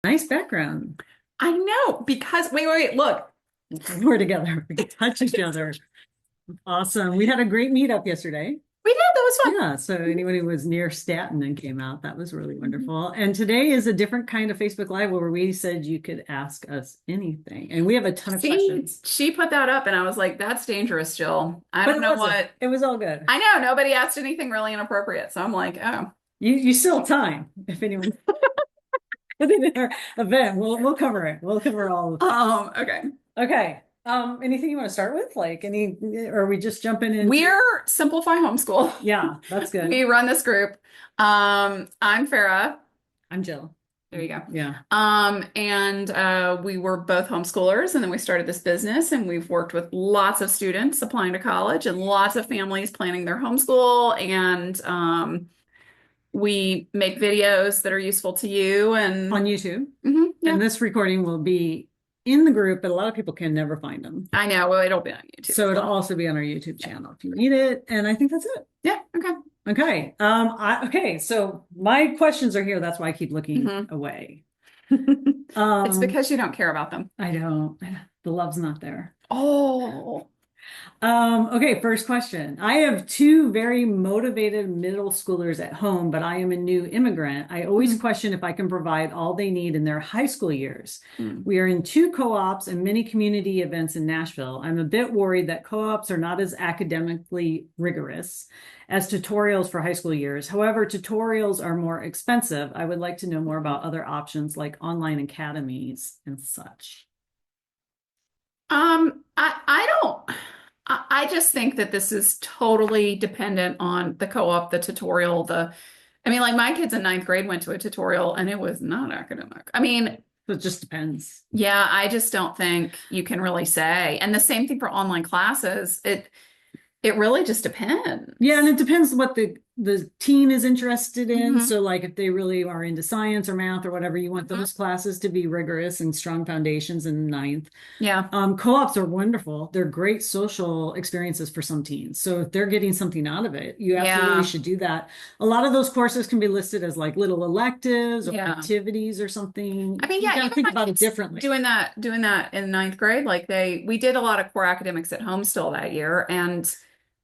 Nice background. I know because wait, look. We're together. We can touch each other. Awesome. We had a great meetup yesterday. We did. That was fun. Yeah. So anyone who was near Staten and came out, that was really wonderful. And today is a different kind of Facebook Live where we said you could ask us anything. And we have a ton of See, questions. she put that up and I was like, that's dangerous, Jill. I But don't it know wasn't. what. It was all good. I know nobody asked anything really inappropriate. So I'm like, oh. You still have time if anyone in our event. We'll cover it. We'll cover all of it. Okay. Okay. Anything you want to start with? Like any, or are we just jumping into? We're Simplify Homeschool. Yeah, that's good. We run this group. I'm Farah. I'm Jill. There you go. Yeah. And we were both homeschoolers, and then we started this business, and we've worked with lots of students applying to college and lots of families planning their homeschool. And we make videos that are useful to you. And On YouTube. yeah, And this recording will be in the group, but a lot of people can never find them. I know. Well, it'll be on YouTube. So it'll also be on our YouTube channel if you need it. And I think that's it. Yeah. Okay. Okay. Okay. So my questions are here. That's why I keep looking away. It's because you don't care about them. I don't. The love's not there. Oh. Okay, first question. I have two very motivated middle schoolers at home, but I am a new immigrant. I always question if I can provide all they need in their high school years. We are in two co-ops and many community events in Nashville. I'm a bit worried that co-ops are not as academically rigorous as tutorials for high school years. However, tutorials are more expensive. I would like to know more about other options like online academies and such. I don't. I just think that this is totally dependent on the co-op, the tutorial, I mean, like my kids in ninth grade went to a tutorial and it was not academic. I mean, So it just depends. yeah, I just don't think you can really say. And the same thing for online classes. It really just depends. Yeah, and it depends what the teen is interested in. Mhm. So like if they really are into science or math or whatever, you want those classes to be rigorous and strong foundations in ninth. Yeah. Co-ops are wonderful. They're great social experiences for some teens. So if they're getting something out of it, you absolutely Yeah. should do that. A lot of those courses can be listed as like little electives or Yeah. activities or something. I mean, You yeah, got to even think my about it kids differently. doing that in ninth grade, like we did a lot of core academics at home still that year. And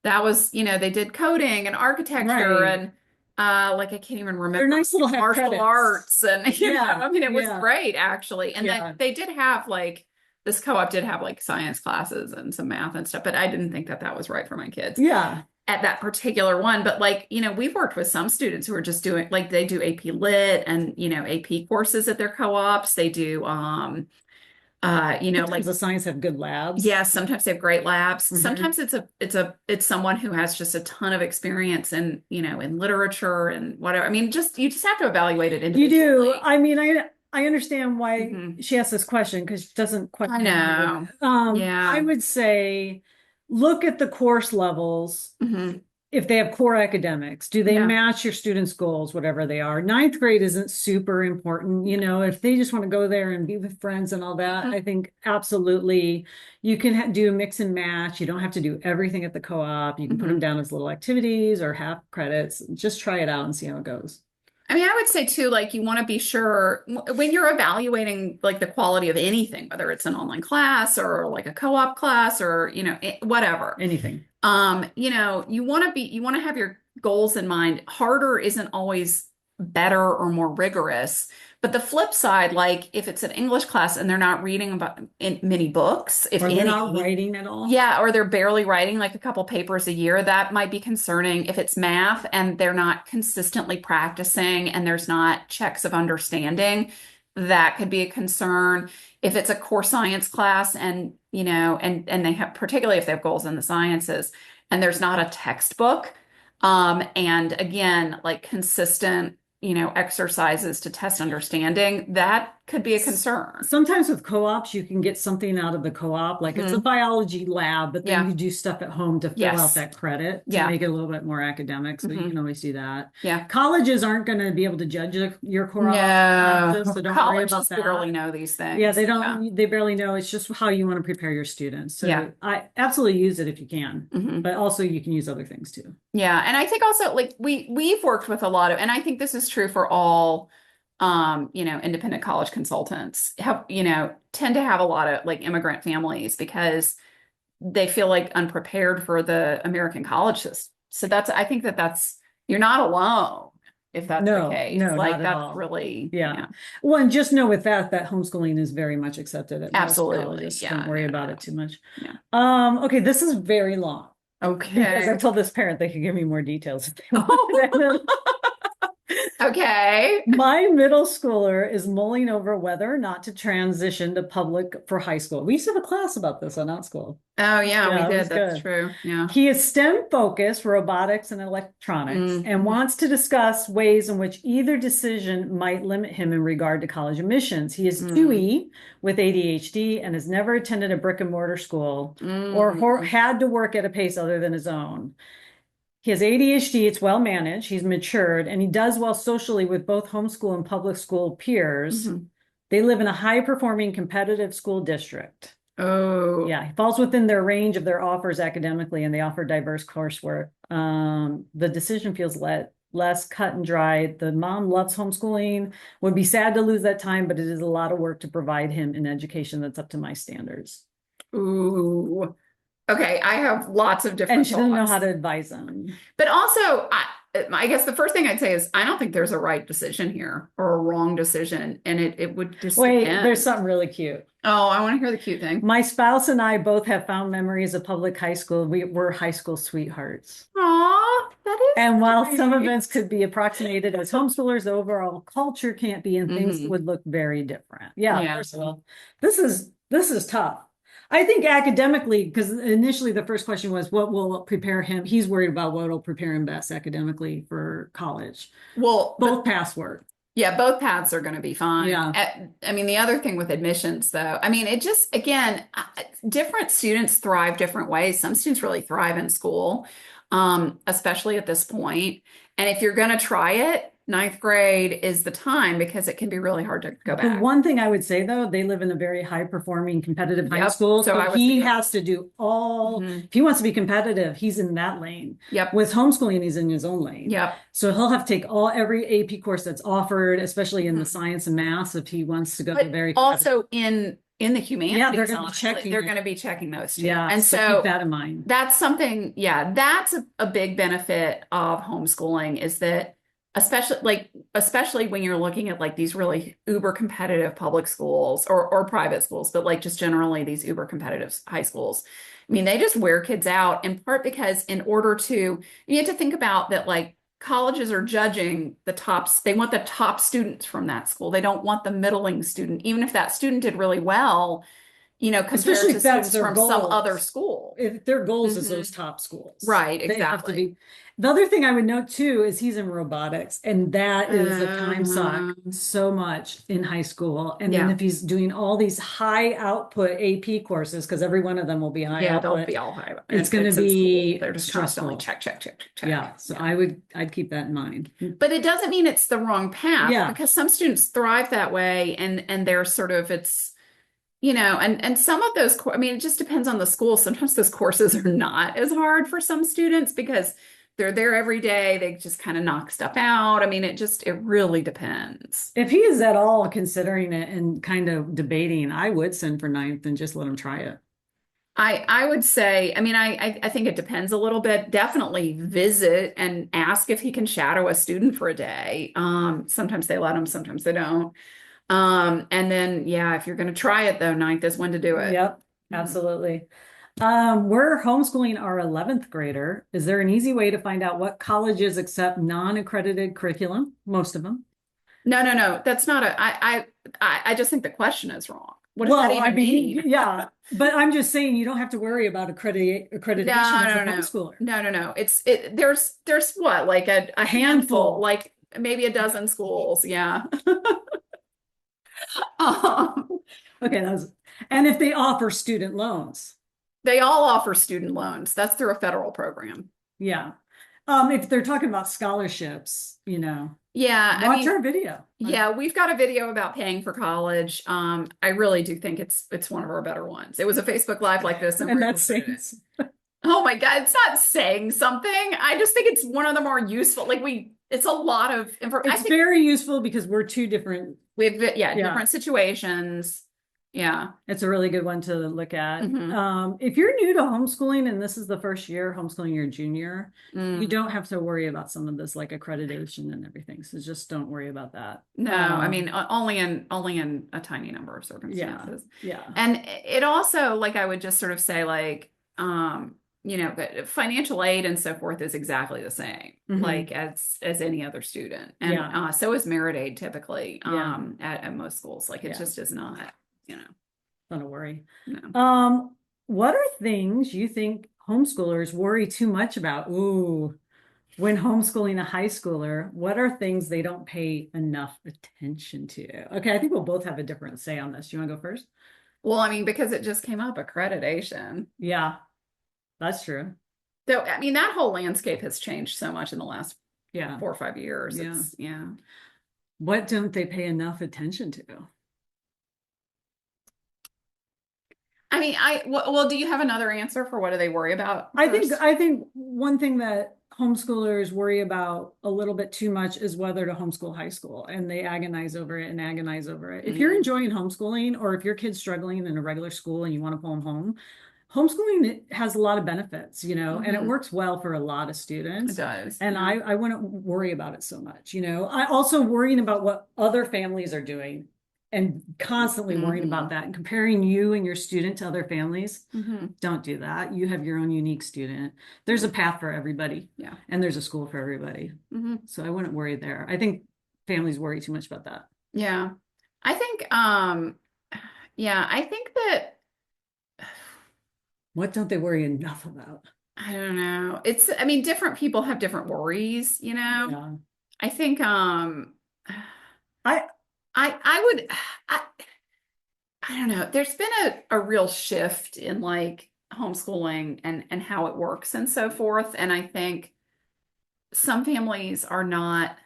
that was, they did coding and architecture Right. and like I can't even They're remember nice little half martial credits. arts and Yeah, I mean it was yeah. great actually. And Yeah. they did have like this co-op did have like science classes and some math and stuff, but I didn't think that was right for my kids Yeah. at that particular one. But like, we've worked with some students who are just doing like they do AP Lit and AP courses at their co-ops. They do Sometimes like the science have good labs. yeah, sometimes they have great labs. Mhm. Sometimes it's someone who has just a ton of experience in literature and whatever. I mean, you just have to evaluate it You do. individually. I mean, I understand why Mhm. she asked this question because she doesn't quite I know. I Yeah. would say look at the course levels. Hmm. If they have core academics, do they Yeah. match your students' goals, whatever they are? Ninth grade isn't super important. If they just want to go there and be with friends and all that, I think absolutely you can do a mix and match. You don't have to do everything at the co-op. You can put them down as little activities or half credits. Just try it out and see how it goes. I mean, I would say too, like you want to be sure when you're evaluating like the quality of anything, whether it's an online class or like a co-op class or, whatever. Anything. You want to have your goals in mind. Harder isn't always better or more rigorous. But the flip side, like if it's an English class and they're not reading about in many books, if Or they're any, not writing at all. yeah, or they're barely writing like a couple papers a year, that might be concerning. If it's math and they're not consistently practicing and there's not checks of understanding, that could be a concern. If it's a core science class and, and they have, particularly if they have goals in the sciences and there's not a textbook, and again, like consistent, exercises to test understanding, that could be a concern. Sometimes with co-ops, you can get something out of the co-op, like it's a biology lab, but then Yeah. you do stuff at home to fill out Yes. that credit to Yeah. make it a little bit more academic. So you can always do that. Yeah. Colleges aren't going to be able to judge your core No, so don't worry colleges about that. barely know these things. Yeah, they don't, they barely know. It's just how you want to prepare your students. So Yeah. I absolutely use it if you can, Mhm. but also you can use other things too. Yeah, and I think also like we've worked with a lot of, and I think this is true for all independent college consultants have, tend to have a lot of like immigrant families because they feel like unprepared for the American college system. So I think that's, you're not alone if that's the No, case. no, Like not at that's all. really, Yeah. yeah, Well, and just know with that homeschooling is very much accepted at most absolutely. colleges. Don't Yeah, worry no, about no, it too much. no. Okay, this is very long because I Okay. told this parent they could give me more details if they Oh, wanted. okay. My middle schooler is mulling over whether or not to transition to public for high school. We used to have a class about this on Outschool. Oh, yeah, we Yeah, it did. was That's good. true. Yeah. He is STEM focused, robotics and electronics, and Mhm. wants to discuss ways in which either decision might limit him in regard to college admissions. He is Mm. 2E with ADHD and has never attended a brick and mortar school or Mm. had to work at a pace other than his own. He has ADHD, it's well managed, he's matured, and he does well socially with both homeschool and public school peers. Mhm. They live in a high performing competitive school district. Oh, Yeah, he falls within their range of their offers academically, and they offer diverse coursework. The decision feels less cut and dry. The mom loves homeschooling, would be sad to lose that time, but it is a lot of work to provide him an education that's up to my standards. ooh. Okay, I have lots of And different she doesn't know thoughts. how to advise him. But also, I guess the first thing I'd say is I don't think there's a right decision here or a wrong decision, and it would just Wait, there's depend. something really cute. Oh, I want to hear the cute thing. My spouse and I both have fond memories of public high school. We were high school sweethearts. Aw, that And while is some sweet. events could be approximated as homeschoolers, the overall culture can't be, and things Hmm. would look very different. Yeah, Yeah. first of all, this is tough. I think academically, because initially the first question was, what will prepare him? He's worried about what will prepare him best academically for college. Well, Both paths work. yeah, both paths are going to be fine. Yeah. I mean, the other thing with admissions, though, I mean, it just, again, different students thrive different ways. Some students really thrive in school, especially at this point. And if you're going to try it, ninth grade is the time because it can be really hard to go The back. one thing I would say though, they live in a very high performing competitive high Yep. school. So So I was he thinking, has to do all, mhm. if he wants to be competitive, he's in that lane. Yep. With homeschooling, he's in his own lane. Yep. So he'll have to take every AP course that's offered, especially in the Mhm. science and math, if he wants to go to But very also in the humanities, Yeah, they're gonna be honestly, checking they're it. going to be checking those too. Yeah, And so keep so that in mind. that's something, yeah, that's a big benefit of homeschooling is that especially when you're looking at like these really uber competitive public schools or private schools, but like just generally these uber competitive high schools. I mean, they just wear kids out in part because in order to, you have to think about that like colleges are judging the tops, they want the top students from that school. They don't want the middling student, even if that student did really well, compared Especially to if that's students their from some goals. other school. If their goals is Mhm. those top schools. Right, They have to exactly. be. The other thing I would note too is he's in robotics, and that is a time suck Um, so much in high school. And then yeah. if he's doing all these high output AP courses, because every one of them will be high Yeah, they'll output, be all high. it's And going to it's in school. be They're just constantly stressful. check. Yeah, so I'd keep that in mind. But it doesn't mean it's the wrong path Yeah. because some students thrive that way and they're sort of and some of those I mean it just depends on the school. Sometimes those courses are not as hard for some students because they're there every day. They just kind of knock stuff out. I mean it really depends. If he is at all considering it and kind of debating, I would send for ninth and just let him try it. I would say, I mean, I think it depends a little bit. Definitely visit and ask if he can shadow a student for a day. Sometimes they let him, sometimes they don't. And then, yeah, if you're going to try it though, ninth is when to do it. Yep, Mhm. absolutely. We're homeschooling our 11th grader. Is there an easy way to find out what colleges accept non-accredited curriculum? Most of them. No. That's not I just think the question is wrong. What does that Well, even I mean, mean? yeah, but I'm just saying you don't have to worry about accreditation as a homeschooler. No. There's what, like a handful, like maybe a dozen schools. Yeah. Um, Okay, and if they offer student loans, they all offer student loans. That's through a federal program. yeah. If they're talking about scholarships, Yeah, watch our video. yeah, we've got a video about paying for college. I really do think it's one of our better ones. It was a Facebook Live like this, And that's oh my God, it's not saying something. I just think it's one of the more useful. Like it's a lot of information. I It's think very useful because we're two different. we have, yeah, Yeah, different situations. Yeah. it's a really good one to look at. Hmm. If you're new to homeschooling and this is the first year homeschooling your junior, you Mm. don't have to worry about some of this like accreditation and everything. So just don't worry about that. No, I mean only in a tiny number of Yeah, circumstances. yeah. And it also, like, I would just sort of say, like, that financial aid and so forth is exactly the same, Hmm. like, as any other student. And Yeah, so is merit aid typically, yeah, at most schools. Like, it yeah. just is not, you know, Not a worry. no. What are things you think homeschoolers worry too much about? Ooh, when homeschooling a high schooler, what are things they don't pay enough attention to? Okay, I think we'll both have a different say on this. You want to go first? Well, I mean, because it just came up, accreditation. Yeah, that's true. Though, I mean, that whole landscape has changed so much in the last Yeah, 4 or 5 years. yeah. It's, yeah. What don't they pay enough attention to? I mean, well, do you have another answer for what do they worry about I think first? I think one thing that homeschoolers worry about a little bit too much is whether to homeschool high school, and they agonize over it and agonize over it. If you're Mm, enjoying homeschooling, or if your kid's struggling in a regular school and you want to pull them home, homeschooling has a lot of benefits, and it hmm. works well for a lot of It students. does. And Yeah. I wouldn't worry about it so much. I also worrying about what other families are doing and constantly worrying about Hmm. that and comparing you and your student to other families. Hmm. Don't do that. You have your own unique student. There's a path for everybody, Yeah. and there's a school for everybody. Hmm. So I wouldn't worry there. I think families worry too much about that. Yeah. I think, yeah, I think that, What don't they worry enough about? I don't know. I mean, different people have different worries, you know? Yeah. I think, I I would, I, I don't know. There's been a real shift in, like, homeschooling and how it works and so forth. And I think some families are not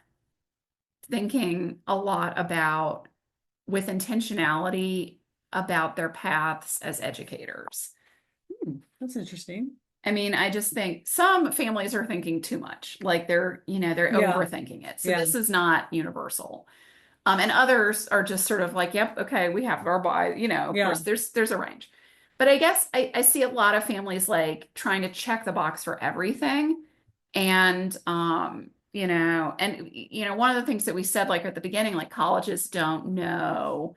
thinking a lot about, with intentionality, about their paths as educators. that's interesting. I mean, I just think some families are thinking too much, like they're Yeah. overthinking it. So Yeah. this is not universal. And others are just sort of like, yep, okay, we have our buy, of course, Yeah. there's a range. But I guess I see a lot of families, like, trying to check the box for everything. And one of the things that we said, like, at the beginning, like, colleges don't know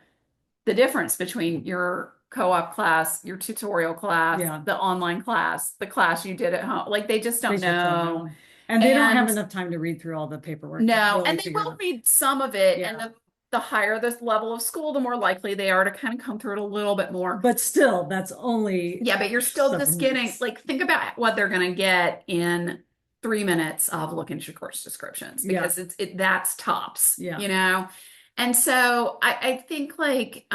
the difference between your co-op class, your tutorial class, Yeah. the online class, the class you did at home. Like, they just They don't just don't know. know. And they don't have And enough time to read through all the paperwork to no, really and they figure it will out. read some of it, and Yeah. the higher the level of school, the more likely they are to kind of come through it a little bit more. But still, that's only Yeah, but you're still several just getting, minutes. like, think about what they're going to get in 3 minutes of looking at your course descriptions, Yeah. because that's tops, Yeah. And so I think, like,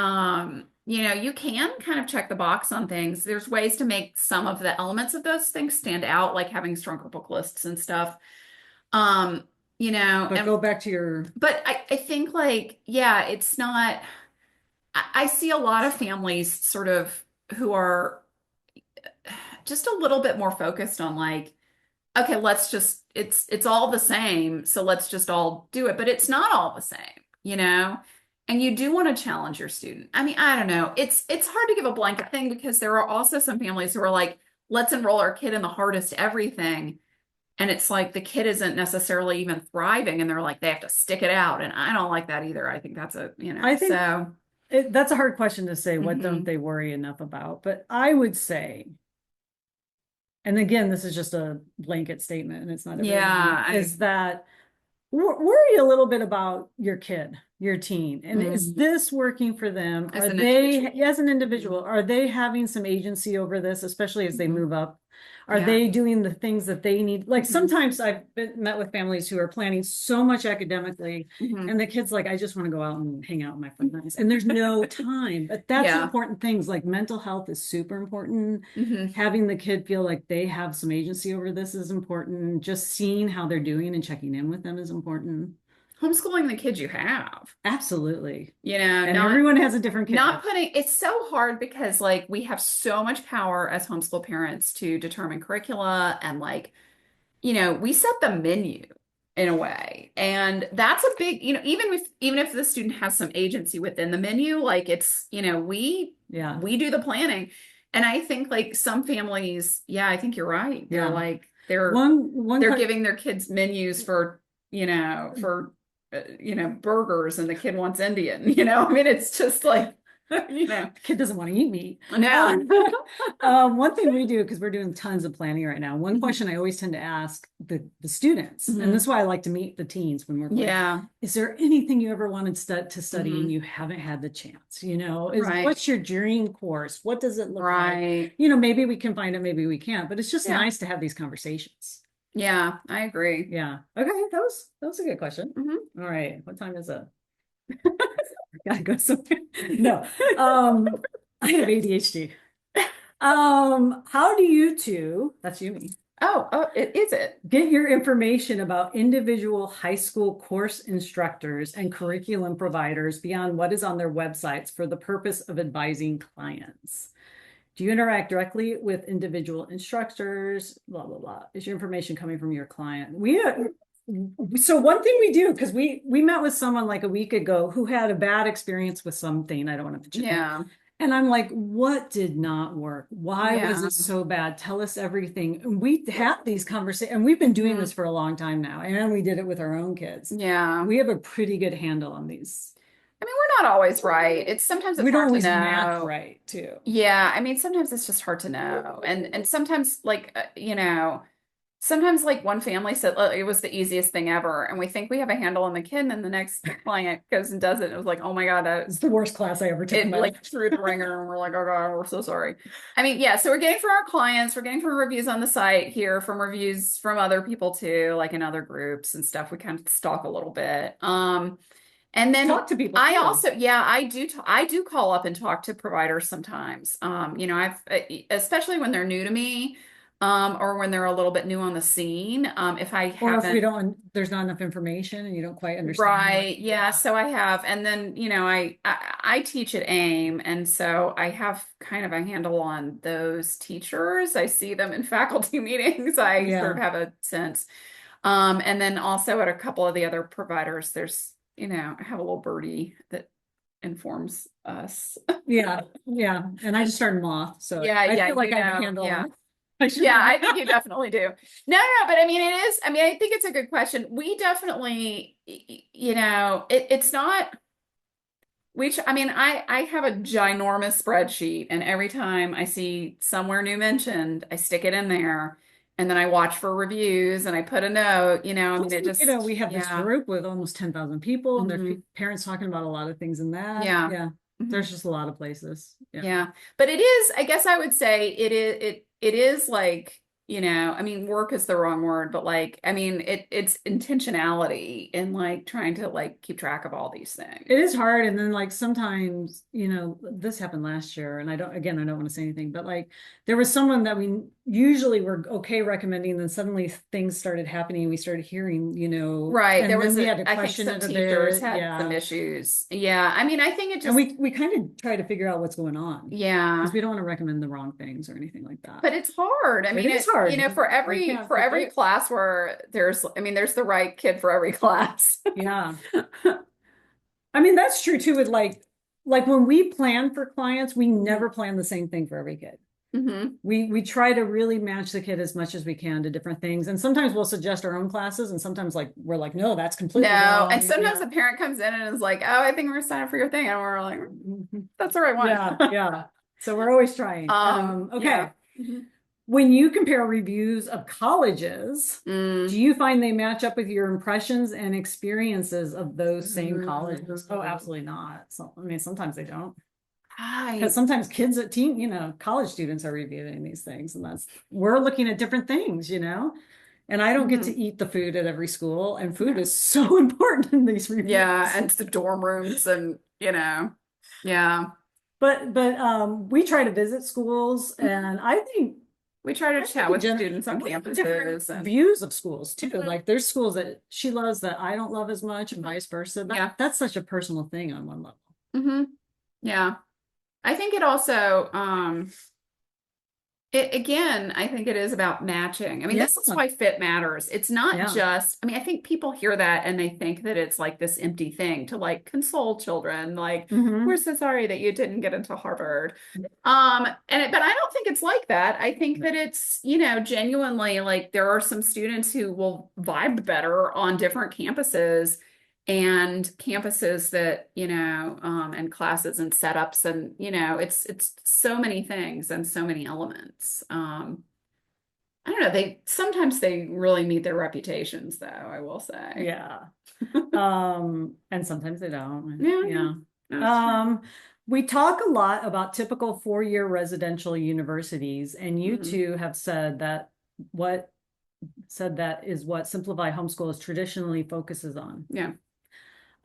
you can kind of check the box on things. There's ways to make some of the elements of those things stand out, like having stronger book lists and stuff. Um, But and go back to your, but I think, like, yeah, it's not, I see a lot of families sort of who are just a little bit more focused on, like, okay, it's all the same, so let's just all do it. But it's not all the same. And you do want to challenge your student. I mean, I don't know. It's hard to give a blanket thing, because there are also some families who are like, let's enroll our kid in the hardest everything. And it's like the kid isn't necessarily even thriving, and they're like, they have to stick it out. And I don't like that either. I think that's I think so. that's a hard question to say. What don't Mhm. they worry enough about? But I would say, and again, this is just a blanket statement and it's not everybody, Yeah, is that worry a little bit about your kid, your teen, and is mm, this working for them? as Are an they, individual. as an Mhm. individual, are they having some agency over this, especially as they Mhm. move up? Are Yeah. they doing the things that they need? Like Hmm. sometimes met with families who are planning so much academically, Hmm. and the kid's like, I just want to go out and hang out with my friends, and there's no time. But that's Yeah. important things. Like mental health is super important. Hmm. Having the kid feel like they have some agency over this is important. Just seeing how they're doing and checking in with them is important. Homeschooling the kids you have, Absolutely. And not everyone has a different kid. putting, it's so hard, because, like, we have so much power as homeschool parents to determine curricula, and, like, we set the menu. in a way. And that's a big, even if the student has some agency within the menu, like it's, Yeah. we do the planning. And I think like some families, yeah, I think you're right. They're Yeah. like One they're que- giving their kids menus for, burgers and the kid wants Indian, I mean, it's just like, kid doesn't want to eat meat. no. One thing we do, because we're doing tons of planning right now, one question I always tend to ask the students, and this is why I like to meet the teens when we're planning. Yeah. Is there anything you ever wanted to study and Mhm. you haven't had the chance? Right. What's your dream course? What does it look like? Right. Maybe we can find it, maybe we can't, but it's just Yeah. nice to have these conversations. Yeah, I agree. Yeah. Okay, that was a good question. Mhm. All right, what time is it? Gotta go somewhere. No, I have ADHD. How do you two, that's you, me, Oh, is it? get your information about individual high school course instructors and curriculum providers beyond what is on their websites for the purpose of advising clients? Do you interact directly with individual instructors? Blah, blah, blah. Is your information coming from your client? So one thing we do, because we met with someone like a week ago who had a bad experience with something. I don't want to mention. Yeah. And I'm like, what did not work? Why was Yeah. it so bad? Tell us everything. And we had these conversations, and we've been doing this for a long time now. And we did it with our own kids. Yeah. We have a pretty good handle on these. I mean, we're not always right. Sometimes it's We don't hard to always know. match right, too. Yeah, I mean, sometimes it's just hard to know. And sometimes like sometimes like one family said it was the easiest thing ever and we think we have a handle on the kid and then the next client goes and does it. And it was like, "Oh my God, It's the worst class I ever took. it like threw the ringer," and we're like, "Oh God, we're so sorry." I mean, yeah, so we're getting from our clients, we're getting from reviews on the site here, from reviews from other people too, like in other groups and stuff. We kind of stalk a little bit. And then Talk to people I too. also, yeah, I do call up and talk to providers sometimes. Especially when they're new to me, or when they're a little bit new on the scene. If I Or if haven't, there's not enough information and you don't quite understand. right, yeah, so I have, and then, I teach at AIM, and so I have kind of a handle on those teachers. I see them in faculty meetings. I sort of have a sense. And then also at a couple of the other providers, I have a little birdie that informs us. Yeah. And I just started moth, so Yeah, I yeah, feel like I have a handle yeah. on it. Yeah, I think you definitely do. No, but I mean, I think it's a good question. We definitely, it's not, I have a ginormous spreadsheet, and every time I see somewhere new mentioned, I stick it in there. And then I watch for reviews and I put a note, I mean, it just, we have this group with almost 10,000 people, and there's parents talking about a lot of things in that. Yeah. There's just a lot of places. Yeah. But it is, I guess I would say it is like, I mean, work is the wrong word, but like, I mean, it's intentionality in like trying to like keep track of all these things. It is hard. And then like sometimes, this happened last year, and I don't want to say anything, but like there was someone that we usually were okay recommending, then suddenly things started happening. We started hearing, right. There was we had to I think question some it a teachers bit. had some issues. Yeah. I mean, I think it just, and we kind of try to figure out what's going on. Yeah. Because we don't want to recommend the wrong things or anything like that. But it's hard. I mean, it's hard. For every class where there's the right kid for every class. Yeah. I mean, that's true too with like when we plan for clients, we never plan the same thing for every kid. We try to really match the kid as much as we can to different things. And sometimes we'll suggest our own classes, and sometimes like we're like, no, that's completely wrong. And sometimes a parent comes in and is like, "Oh, I think we're gonna sign up for your thing." And we're like, "That's the right one." Yeah. So we're always trying. Okay. Yeah. When you compare reviews of colleges, do you find they match up with your impressions and experiences of those same colleges? Oh, absolutely not. So, I mean, sometimes they don't. Because sometimes kids at college students are reviewing these things, and we're looking at different things, and I don't get to eat the food at every school, and food is so important in these reviews. Yeah, and the dorm rooms, and yeah. But we try to visit schools, and I think we try to chat with students on campuses and views of schools too. Like there's schools that she loves that I don't love as much, and vice versa. That's such a personal thing on one level. Yeah. I think it also, Again, I think it is about matching. I mean, Yeah. this is why fit matters. It's not Yeah. just, I mean, I think people hear that and they think that it's like this empty thing to like console children, like, we're Hmm. so sorry that you didn't get into Harvard. But I don't think it's like that. I think that it's, genuinely like there are some students who will vibe better on different campuses and campuses that, and classes and setups and, it's so many things and so many elements. I don't know, sometimes they really meet their reputations though, I will say. Yeah. And sometimes they don't. Yeah, yeah, Yeah. that's true. Um, we talk a lot about typical four-year residential universities, and you Mhm. two have said that what said that is what Simplified Homeschool is traditionally focuses on. Yeah,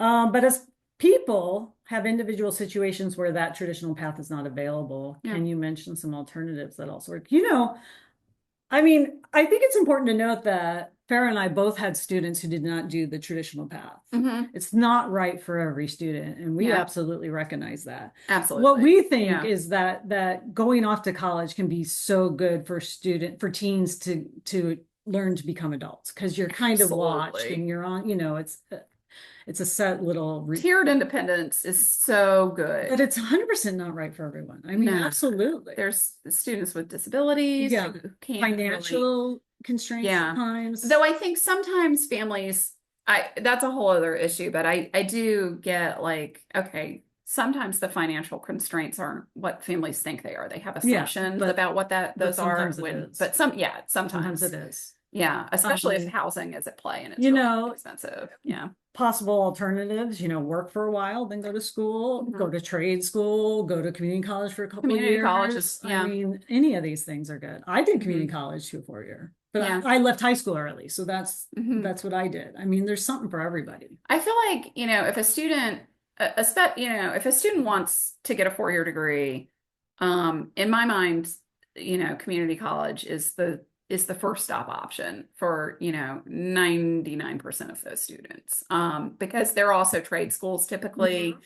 But as people have individual situations where that traditional path is not available, yeah. can you mention some alternatives that also work? I mean, I think it's important to note that Farah and I both had students who did not do the traditional path. Hmm. It's not right for every student, and we Yeah, absolutely recognize that. What absolutely. we think Yeah. is that going off to college can be so good for teens to learn to become adults because you're kind of watched and Absolutely. you're on, it's a set little Tiered independence is so but good. it's 100% not right for everyone. I mean, No, absolutely. there's students with disabilities Yeah. who can't really. Financial constraints at Yeah. times. Though I think sometimes families, that's a whole other issue, but I do get like, okay, sometimes the financial constraints aren't what families think they are. They have Yeah, assumptions about what but those are sometimes it is. but yeah, Sometimes sometimes. it is. Yeah, especially if Um, housing is at play and it's you really know, expensive. Yeah. Possible alternatives, work for a while, then go to school, go Mhm. to trade school, go to community college for a couple of Community colleges, years. I yeah. mean, any of these things are good. I did community Hmm. college to a 4 year, but Yeah. I left high school early, so Hmm. that's what I did. I mean, there's something for everybody. I feel like, if a student, if a student wants to get a 4-year degree, in my mind, community college is the first stop option for, 99% of those students. Because they're also trade schools typically.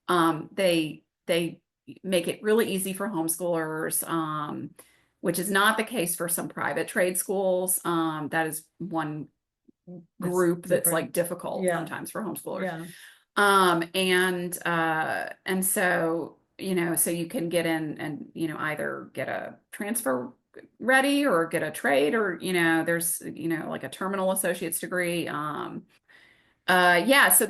Mhm. They make it really easy for homeschoolers, which is not the case for some private trade schools. That is one That's group that's like different. difficult Yeah, sometimes for homeschoolers. yeah. And so, so you can get in and, either get a transfer ready or get a trade or, there's, like a terminal associate's degree. Yeah, so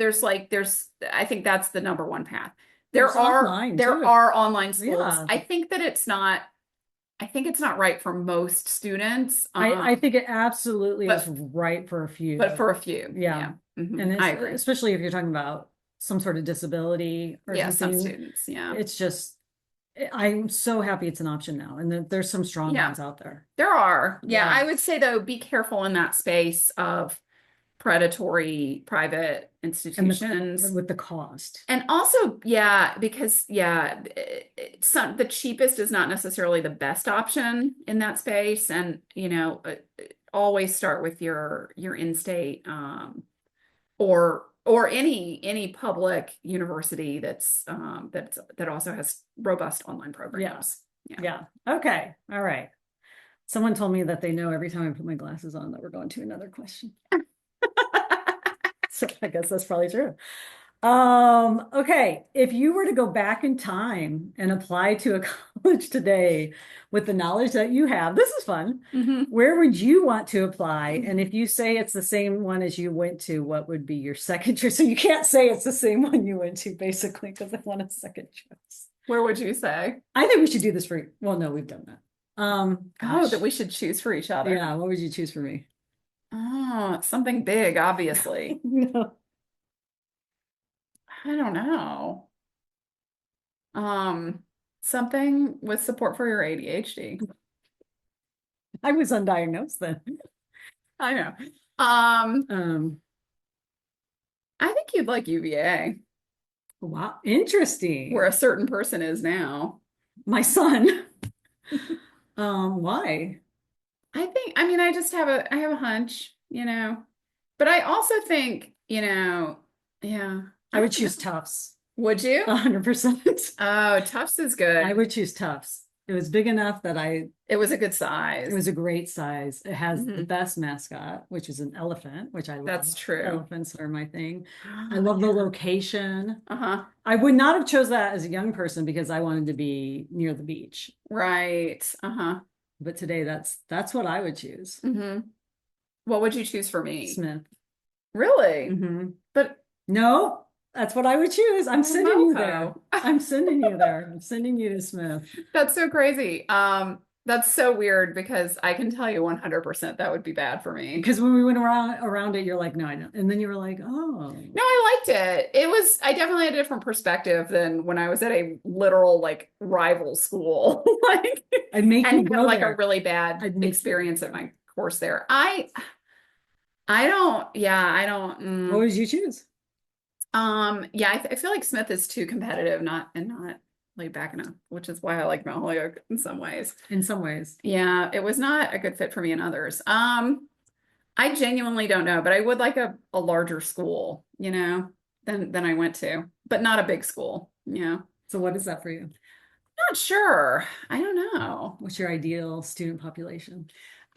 I think that's the number one path. There's online There too. are online schools. Yeah. I think it's not right for most students. I think it absolutely is But right for a but few. for a few, Yeah. yeah. Hmm. And I agree. especially if you're talking about some sort of disability or Yeah, some something, students, yeah. it's just, I'm so happy it's an option now. And that there's some strong Yeah, ones out there. there are. Yeah, Yeah. I would say though, be careful in that space of predatory private And institutions. with the cost. And also, yeah, because yeah, the cheapest is not necessarily the best option in that space. And always start with your in-state or any public university that also has robust online Yeah. programs. Yeah. Yeah. Okay. All right. Someone told me that they know every time I put my glasses on that we're going to another question. So I guess that's probably true. Okay. If you were to go back in time and apply to a college today with the knowledge that you have, this is fun. Hmm. Where would you want to apply? And if you say it's the same one as you went to, what would be your second choice? So you can't say it's the same one you went to, basically, because I want a second choice. Where would you say? I think we should do this for, well, no, we've done that. Oh, that Gosh. we should choose for each other. Yeah, what would you choose for me? Oh, something big, obviously. No, I don't know. Um, Something with support for your ADHD. I was undiagnosed then. I know. Um, Um, I think you'd like UVA, wow, where a interesting. certain person is now. My son. Why? I mean, I have a hunch, but I also think, yeah, I I would don't choose know. Tufts. Would you? 100%. Oh, Tufts is I good. would choose Tufts. It was big enough that It was a good it size. was a great size. It has the Hmm. best mascot, which is an elephant, which I love. That's true. Elephants are my thing. I love the location. Uh-huh. I would not have chose that as a young person because I wanted to be near the beach. Right. Uh-huh. But today that's what I would choose. Hmm. What would you choose for me? Smith. Really? Hmm. But No, that's what I would choose. I'm oh, sending you there. mofo. I'm sending you there. I'm sending you to Smith. That's so crazy. That's so weird because I can tell you 100% that would be bad for me. Because when we went around it, you're like, no, I don't. And then you were like, oh, No, I liked it. I definitely had a different perspective than when I was at a literal like rival school. Like I'd make you and had go like a there. really bad I'd make you. experience at my course there. I don't, yeah, I don't, What would you choose? yeah, I feel like Smith is too competitive, not laid back enough, which is why I like Mount Holyoke in some ways. In some ways. Yeah, it was not a good fit for me in others. I genuinely don't know, but I would like a larger school, than I went to, but not a big school. Yeah. So what is that for you? Not sure. I don't know. What's your ideal student population?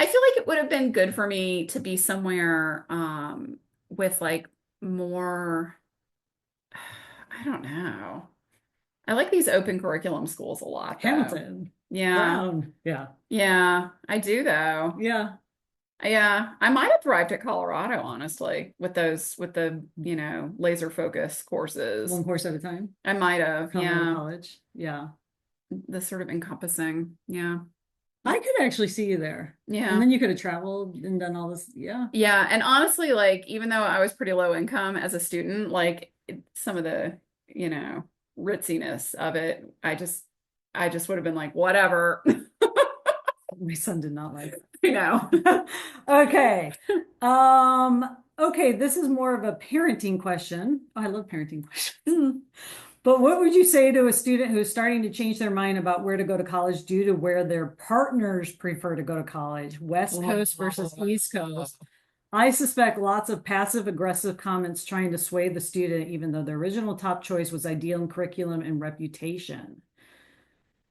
I feel like it would have been good for me to be somewhere with like more, I don't know. I like these open curriculum schools a lot though. Hamilton, Yeah. Brown. Yeah. Yeah, I do though. Yeah. Yeah, I might have thrived at Colorado, honestly, with the, laser focus One courses. course at a time. I might have, Colorado yeah. College. Yeah. The sort of encompassing. Yeah. I could actually see you there. And Yeah. then you could have traveled and done all this. Yeah. Yeah. And honestly, like, even though I was pretty low income as a student, like some of the, you know, ritziness of it, I just would have been like, whatever. My son did not like You know. it. Okay. Okay, this is more of a parenting question. Oh, I love parenting questions. But what would you say to a student who's starting to change their mind about where to go to college due to where their partners prefer to go to college, West Coast versus East Coast? I suspect lots of passive aggressive comments trying to sway the student, even though the original top choice was ideal in curriculum and reputation.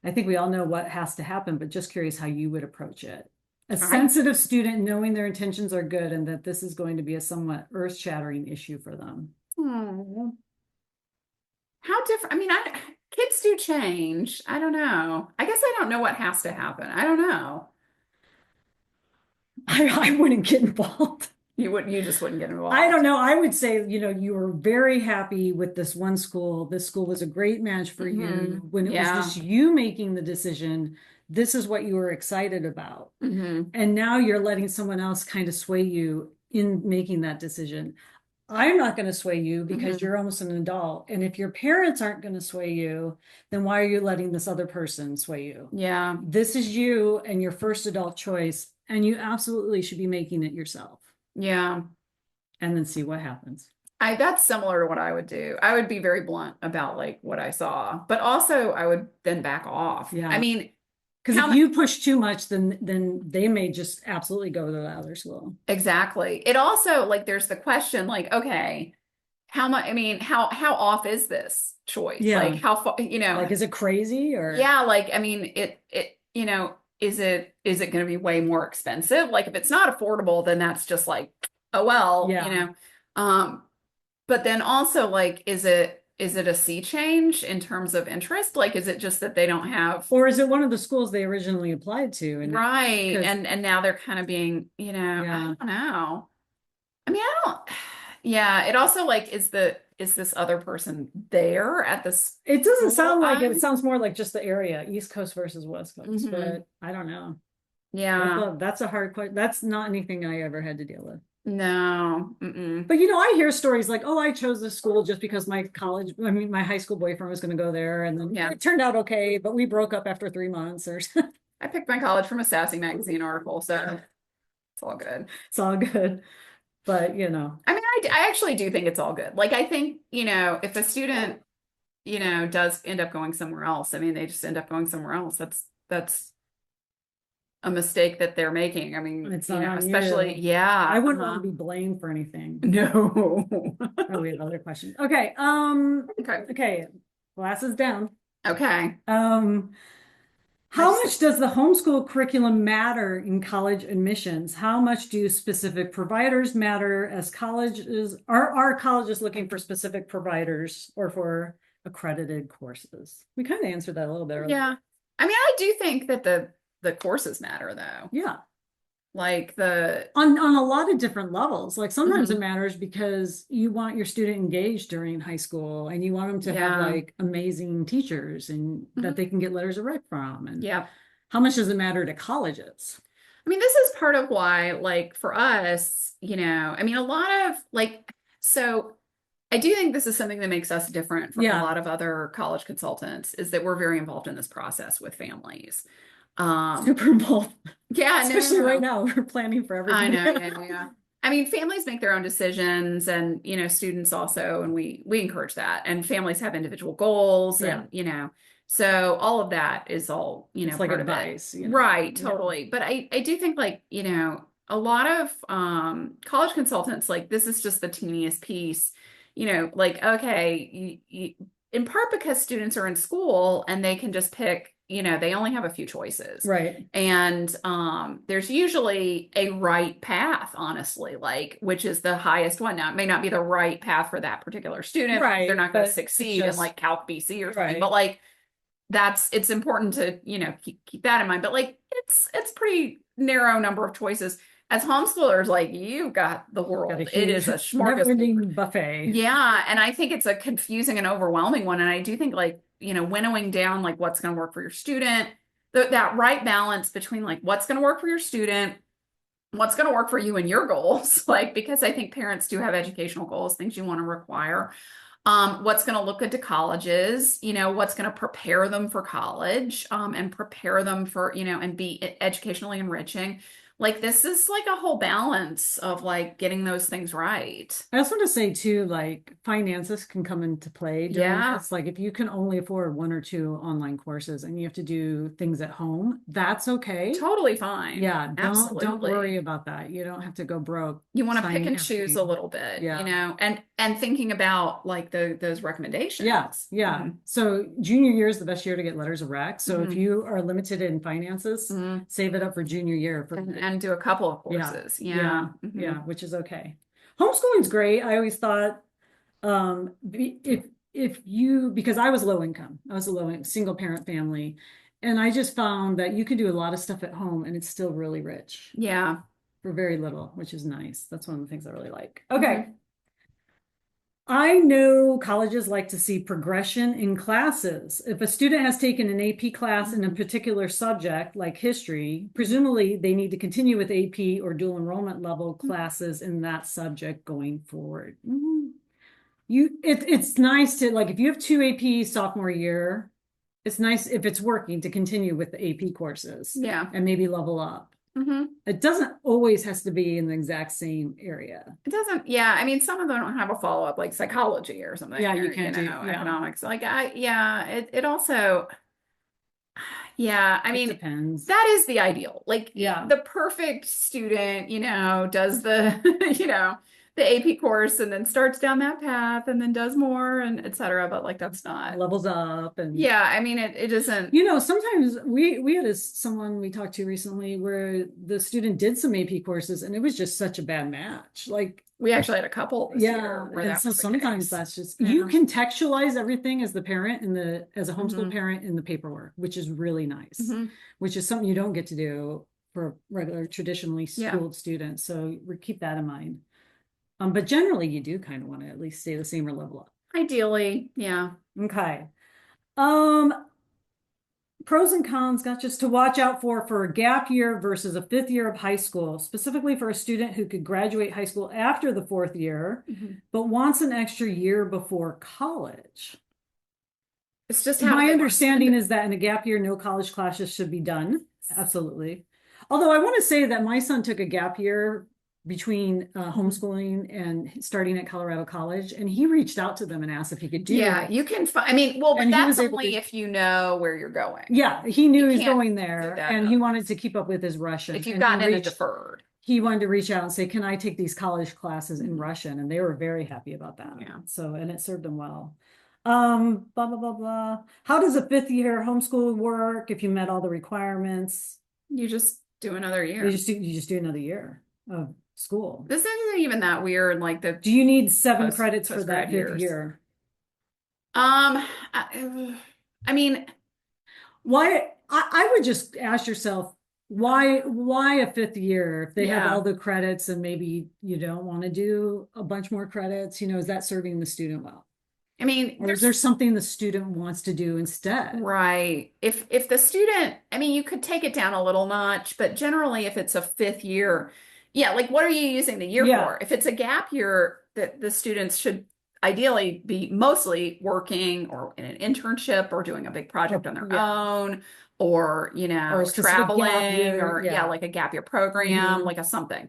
I think we all know what has to happen, but just curious how you would approach it. A I, sensitive student knowing their intentions are good and that this is going to be a somewhat earth-shattering issue for them. hmm. How different? I mean, kids do change. I don't know. I guess I don't know what has to happen. I don't know. I wouldn't get involved. You just wouldn't get I don't involved. know. I would say, you were very happy with this one school. This school was a great match for Hmm. you. When it was Yeah. just you making the decision, this is what you were excited about. Hmm. And now you're letting someone else kind of sway you in making that decision. I'm not going to sway you because Hmm. you're almost an adult. And if your parents aren't going to sway you, then why are you letting this other person sway you? Yeah. This is you and your first adult choice, and you absolutely should be making it yourself Yeah. and then see what happens. That's similar to what I would do. I would be very blunt about like what I saw, but also I would then back off. I Yeah. mean, Because if how you push too much, then they may just absolutely go to the other school. exactly. It also like there's the question like, okay, how much, I mean, how off is this choice? Like Yeah. how far, Like, is it crazy or yeah, like I mean, is it going to be way more expensive? Like if it's not affordable, then that's just like, oh well, yeah. Um, but then also like, is it a sea change in terms of interest? Like, is it just that they don't have Or is it one of the schools they originally applied to? And right, because and now they're kind of being, I yeah. don't know. I mean, I don't. Yeah, it also like is this other person there at the It doesn't school? sound like it. It sounds more like just the area, East Coast versus West Coast, Mhm. but I don't know. Yeah, That's a hard question. That's not anything I ever had to deal with. no, mm-mm. But I hear stories like, oh, I chose this school just because my high school boyfriend was going to go there, and then Yeah. it turned out okay, but we broke up after 3 months, or I picked my college from a Sassy magazine article, so it's all good. it's all good. But I mean, I actually do think it's all good. Like, I think, if a student, does end up going somewhere else, I mean, they just end up going somewhere else. That's a mistake that they're making. I mean, it's not on especially, you. I yeah. wouldn't want to be blamed for anything. No. Oh, we have other questions. Okay. Okay. Okay. Glasses down. Okay. Um, I How just much does the homeschool curriculum matter in college admissions? How much do specific providers matter as colleges are colleges looking for specific providers or for accredited courses? We kind of answered that a little bit earlier. yeah. I mean, I do think that the courses matter though. Yeah. Like the On a lot of different levels. Like sometimes it Mhm. matters because you want your student engaged during high school and you want them to have Yeah. like amazing teachers and that Mhm. they can get letters of rec from. And Yeah. how much does it matter to colleges? I mean, this is part of why, like, for us, I mean, a lot of like, so I do think this is something that makes us different from a Yeah, lot of other college consultants is that we're very involved in this process with families. Um, Super Bowl. yeah, Especially right no. now, we're planning for I everybody. know, yeah. I mean, families make their own decisions and, students also, and we encourage that. And families have individual goals Yeah, and, so all of that is all, it's like part of it. advice, Right, Yeah. totally. But I do think like, a lot of college consultants, like this is just the teeniest piece, like, okay, in part because students are in school and they can just pick, they only have a few choices. Right. And there's usually a right path, honestly, like which is the highest one. Now, it may not be the right path for that particular student because they're Right. not going to But it's succeed in just like Calc BC or something. But right. like it's important to, keep that in mind. But like it's pretty narrow number of choices. As homeschoolers, like you've got the Got a world. It is huge, a smorgasbord. never-ending buffet. Yeah, and I think it's a confusing and overwhelming one. And I do think like, winnowing down like what's going to work for your student, that right balance between like what's going to work for your student, what's going to work for you and your goals, like because I think parents do have educational goals, things you want to require. What's going to look good to colleges, what's going to prepare them for college, and prepare them for, and be educationally enriching. Like this is like a whole balance of like getting those things right. I also want to say too, like finances can come into play during Yeah, this. Like if you can only afford one or two online courses and you have to do things at home, that's okay. totally fine. Yeah, don't worry Absolutely. about that. You don't have to go broke You want to pick signing and every choose a little bit, yeah. and thinking about like those Yeah, recommendations. yeah. So junior year is the best year to get letters of rec. So if Mhm. you are limited in finances, Mhm. save it up for junior year for And do a couple of yeah, courses. yeah, Yeah. yeah, Mhm. which is okay. Homeschooling's great. I always thought if you because I was low income, I was a single parent family, and I just found that you can do a lot of stuff at home and it's still really rich Yeah. for very little, which is nice. That's one of the things I really like. Okay. Mhm. I know colleges like to see progression in classes. If a student has taken an AP class in a Mhm. particular subject, like history, presumably they need to continue with AP or dual enrollment level classes in that subject going forward. It's nice to like if you have two AP sophomore year, it's nice if it's working to continue with the AP courses Yeah. and maybe level up. Mhm. It doesn't always has to be in the exact same area. It doesn't, yeah. I mean, some of them don't have a follow-up like psychology or something, Yeah, you or, can't do, yeah. economics. Like yeah, it also, yeah, I It mean, depends. that is the ideal. Like Yeah. the perfect student, does the, the AP course and then starts down that path and then does more and et cetera. But like that's not, Levels up and yeah, I mean, it isn't, sometimes we had someone we talked to recently where the student did some AP courses and it was just such a bad match. Like we actually had a couple this yeah, year where and that so was the sometimes case. that's just you Yeah. contextualize everything as the parent in the as a homeschool Hmm. parent in the paperwork, which is really nice, Hmm. which is something you don't get to do for regular traditionally Yeah. schooled students. So we keep that in mind. But generally you do kind of want to at least stay the same or level up. Ideally, yeah. Okay. Um, Pros and cons got just to watch out for a gap year versus a fifth year of high school, specifically for a student who could graduate high school after the fourth year, Mhm. but wants an extra year before college. It's just how do My they want to spend understanding it? is that in a gap year, no college classes should be done. Absolutely. Although I want to say that my son took a gap year between Mhm. homeschooling and starting at Colorado College, and he reached out to them and asked if he could do Yeah, it. you can find, I mean, well, but And he that's was able only to, if you know where you're going. yeah, he knew You he was can't going do there that and he wanted to keep up with his Russian. if you've And gotten into deferred. he wanted to reach out and say, can I take these college classes in Mhm. Russian? And they were very happy about that. Yeah. So, and it served them well. Blah, blah, blah, blah. How does a fifth year homeschool work if you met all the requirements? You just do another You year. just do, you just do another year of school. This isn't even that weird, like the Do you need 7 credits for post grad that fifth years. year? I mean, Why? I would just ask yourself, why a fifth year if they have all yeah. the credits and maybe you don't want to do a bunch more credits? Is that serving the student well? I mean, Or is there there's something the student wants to do instead? right. If the student, I mean, you could take it down a little notch, but generally if it's a fifth year, yeah, like what are you using the year Yeah. for? If it's a gap year, that the students should ideally be mostly working or in an internship or doing a big project on their Yeah. own or, Or a specific gap traveling year. or yeah, Yeah. like a gap year program, Hmm. like a something.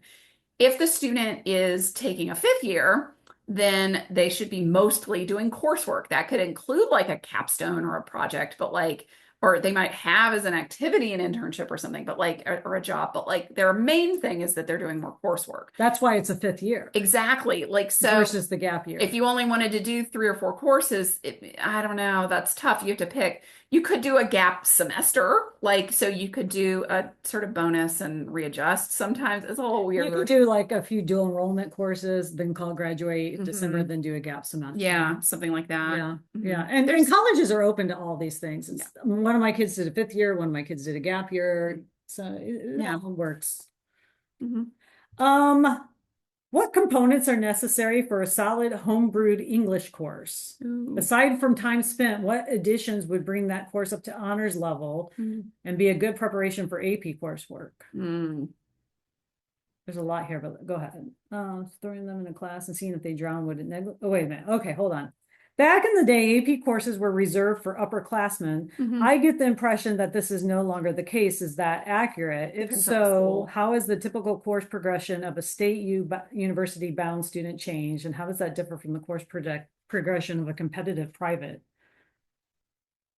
If the student is taking a fifth year, then they should be mostly doing coursework. That could include like a capstone or a project, but like, or they might have as an activity an internship or something, but like, or a job, but like their main thing is that they're doing more coursework. That's why it's a fifth year Exactly. Like, so versus the gap if year. you only wanted to do 3 or 4 courses, I don't know, that's tough. You have to pick. You could do a gap semester, like, so you could do a sort of bonus and readjust sometimes. It's a little You could weird. do like a few dual enrollment courses, then call graduate in December, Hmm. then do a gap semester. Yeah, something like that. Yeah, Hmm. yeah. And There's, colleges are open to all these things. yeah, One of my kids did a fifth year, one of my kids did a gap year. So it yeah. all works. Hmm. Um, what components are necessary for a solid homebrewed English course? Ooh. Aside from time spent, what additions would bring that course up to honors level Mm. and be a good preparation for AP coursework? Mm. There's a lot here, but go ahead. Throwing them in a class and seeing if they drown would it oh, wait a minute. Okay, hold on. Back in the day, AP courses were reserved for upperclassmen. Hmm. I get the impression that this is no longer the case. Is that accurate? If Depends on the so, school. how is the typical course progression of a state university bound student changed? And how does that differ from the course progression of a competitive private?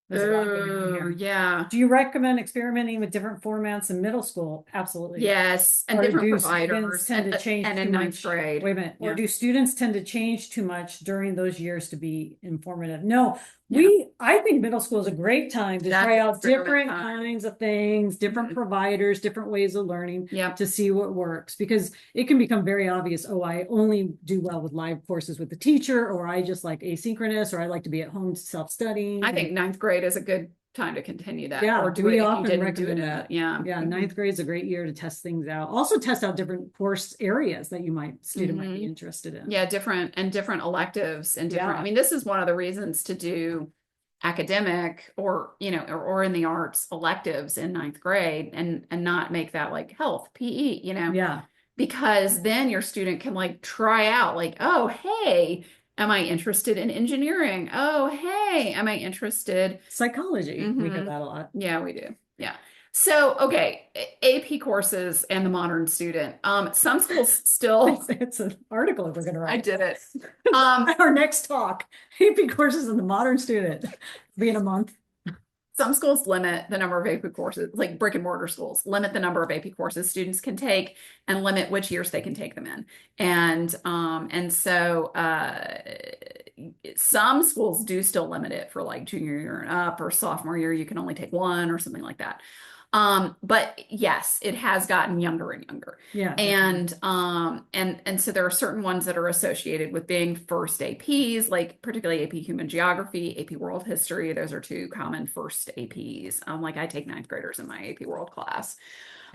There's a lot going on Oh, here. yeah. Do you recommend experimenting with different formats in middle school? Absolutely. Yes, and Or different do students providers tend to and change too in ninth much? grade. Wait a minute. Or Yeah. do students tend to change too much during those years to be informative? No, Yeah. I think middle school is a great time to That's try out experiment different time. kinds of things, different Mhm. providers, different ways of learning Yep. to see what works because it can become very obvious. Oh, I only do well with live courses with the teacher, or I just like asynchronous, or I like to be at home self-studying. I think ninth grade is a good time to continue that or Yeah, do it we if you often didn't do it recommend in that. yeah. Yeah, Mhm. ninth grade is a great year to test things out. Also test out different course areas that student might be Mhm. interested in. Yeah, different electives and different, I Yeah, mean, this is one of the reasons to do academic or, or in the arts electives in ninth grade and not make that like health, PE, yeah. because then your student can like try out like, oh, hey, am I interested in engineering? Oh, hey, am I interested? Psychology, we hear Hmm. that a lot. Yeah, we do. Yeah. So, okay, AP courses and the modern student. Some schools still, It's an article we're going to I write. did it. Um, Our next talk, AP courses and the modern student, be in a month. some schools limit the number of AP courses, like brick and mortar schools, limit the number of AP courses students can take and limit which years they can take them in. And so some schools do still limit it for like junior year and up or sophomore year, you can only take one or something like that. But yes, it has gotten younger and younger. Yeah, definitely. And so there are certain ones that are associated with being first APs, like particularly AP Human Geography, AP World History. Those are two common first APs. Like I take ninth graders in my AP World class.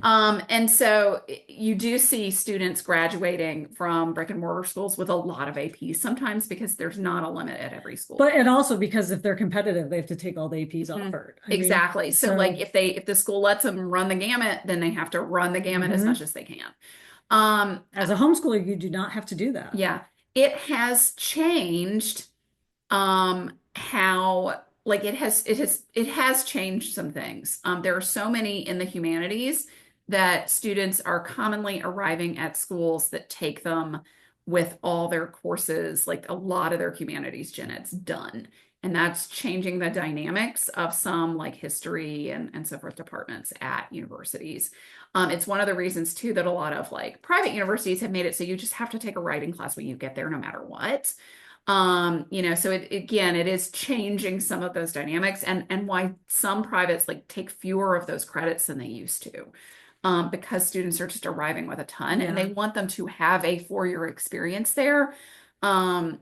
And so you do see students graduating from brick and mortar schools with a lot of APs sometimes because there's not a limit at every school. But and also because if they're competitive, they have to take all the APs Mhm. offered. Exactly. So like so if the school lets them run the gamut, then they have to run the gamut as much mhm. as they can. Um, As a homeschooler, you do not have to do that. yeah, it has changed how like it has changed some things. There are so many in the humanities that students are commonly arriving at schools that take them with all their courses, like a lot of their humanities gen ed's done. And that's changing the dynamics of some like history and so forth departments at universities. It's one of the reasons too that a lot of like private universities have made it so you just have to take a writing class when you get there, no matter what. So again, it is changing some of those dynamics and why some privates like take fewer of those credits than they used to. Because students are just arriving with a ton and they Yeah. want them to have a 4-year experience there. And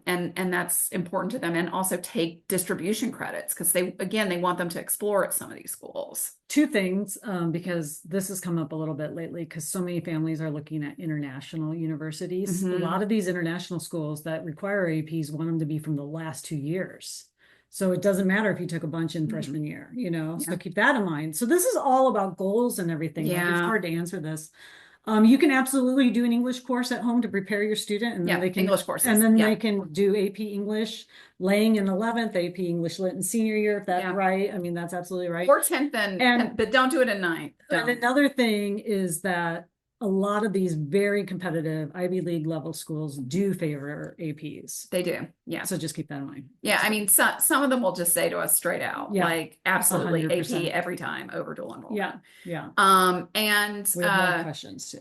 that's important to them and also take distribution credits because they want them to explore at some of these schools. Two things, because this has come up a little bit lately because so many families are looking at international universities. A Hmm. lot of these international schools that require APs want them to be from the last 2 years. So it doesn't matter if you took a bunch in Hmm. freshman year, you know, so Yeah. keep that in mind. So this is all about goals and everything. Like it's Yeah. hard to answer this. You can absolutely do an English course at home to prepare your student, and then Yeah. they can English courses. they Yeah. can do AP English laying in 11th, AP English lit in senior year, if that's Yeah. right. I mean, that's absolutely right. Or 10th And but don't do it in ninth. Don't. another thing is that a lot of these very competitive Ivy League level schools do favor APs. They do. Yeah. So just keep that in mind. Yeah, I mean, some of them will just say to us straight out, Yeah, like absolutely AP 100%. every time over dual Yeah, enrollment. yeah. And We have more questions too.